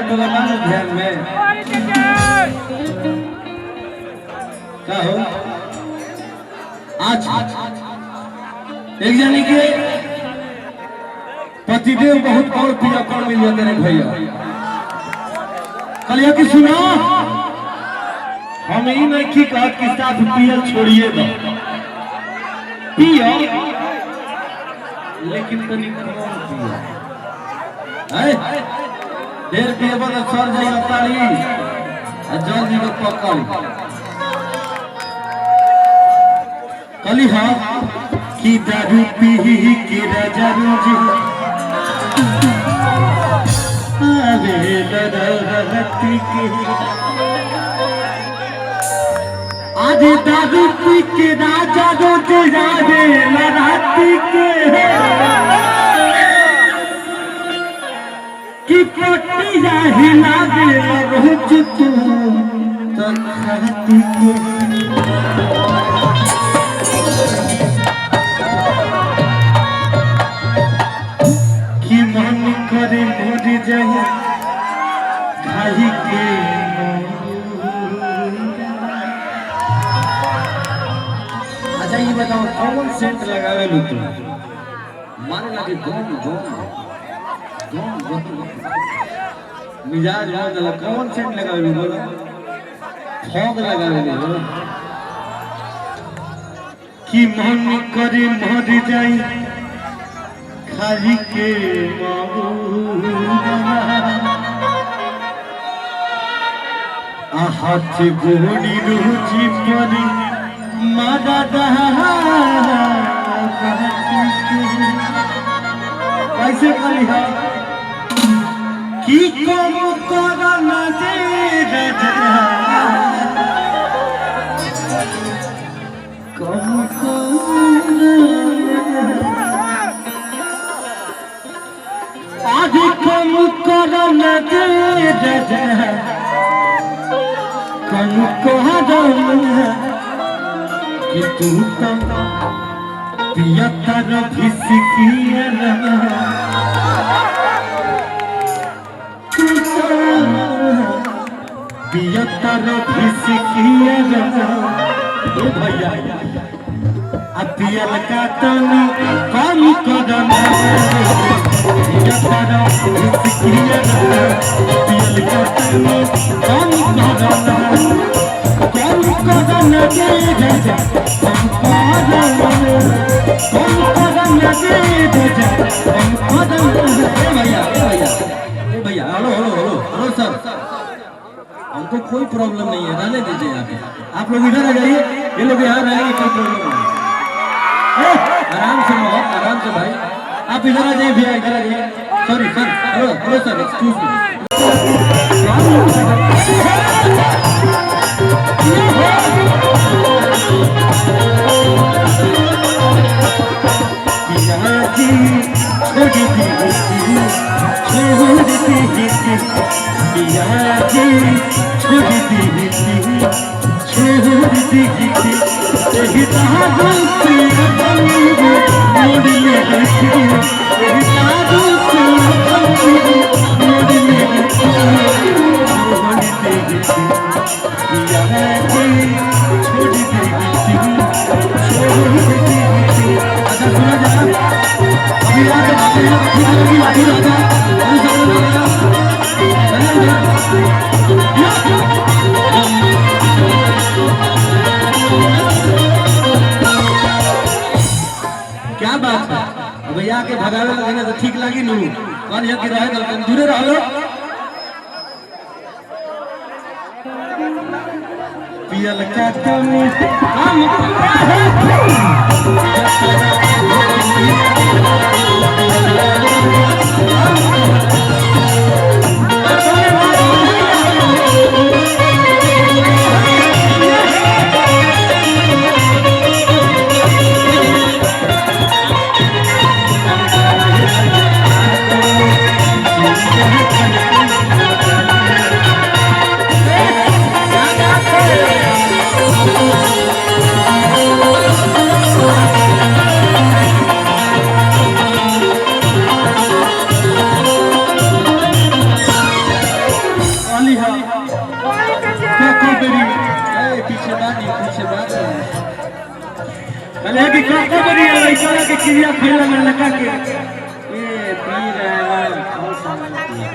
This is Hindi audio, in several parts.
बात होगा ना ध्यान में क्या हो आज एक जानी के पतिदेव बहुत और पिया कौन मिल जाते हैं भैया कलिया की सुना हम ही नहीं की कहा कि साथ पिया छोड़िए ना पिया लेकिन तनी कौन पिया देर पिए बन सर जाइए ताली जल जी को पकड़ कली हाँ की दारू पी के राजा जी अरे दरहती के आज दारू पी के राजा रोज राजे लड़ाती के कि पटिया हिला दे रोज तू तखती के कि मन करे मर जाए खाई के अच्छा ये बताओ कौन सेंट लगावे लो तुम माने लगे मिजाज हो कौन सेंट लगावे लो बोलो फॉग लगावे लो कि मन करे मर जाए खाली के हाथ गोड़ी रोजी पर मारा कैसे करी है कि कम करना दे आज कम करना दे कम करना कि तू पिया तारा फिसकिया पिया तारा फिसकिया भैया पिया लगा तनी कम करना पिया तारा फिसकिया पिया लगा तनी कम करना भैया हेलो सर हमको कोई प्रॉब्लम नहीं है रहने दीजिए यहाँ पे आप लोग इधर आ जाइए ये लोग यहाँ रहेंगे कोई प्रॉब्लम नहीं आराम से आराम से भाई आप इधर आ जाइए भैया इधर आ जाइए sorry sir hello sir excuse me क्या बात है भैया के भगावे लगे ना तो ठीक लगी नू कौन है कि रहे गलत दूरे रह लो पियल का तनी पहले कि काका बनी है इशारा के क्रिया खेला में लगा के ये पी रहा है और समझती है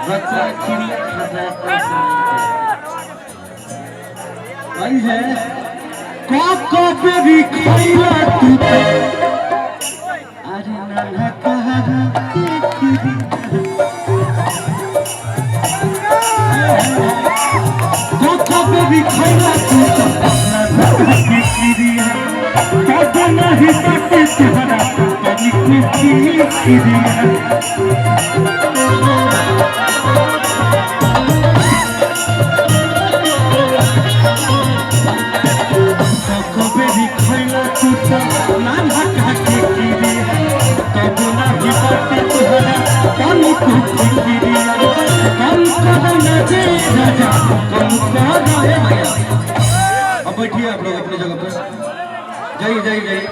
बच्चा क्रिया खाता है भाई है काका पे भी खेला तू अरे ना कहा काका पे भी खेला तू नहीं पाते तुम्हारा कभी कुछ कभी भी खैला तू ना ढका के तब नहीं पाते तुम्हारा कभी कुछ कम कदम दे राजा कम कदम अब बैठिए आप लोग अपनी जगह पर जाइए जाइए जाइए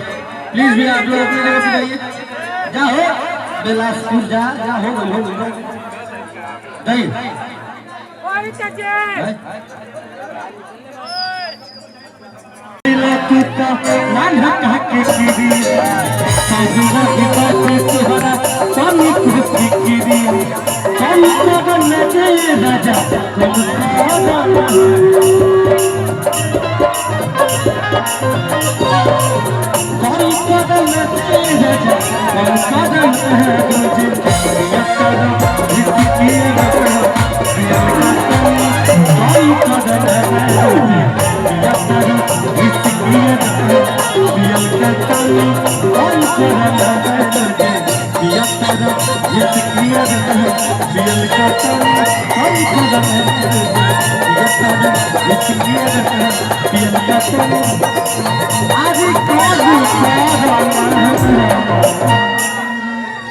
प्लीज भी आप लोग अपनी जगह पे जाइए जाओ बिलासपुर जा हो जाइए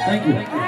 Thank you.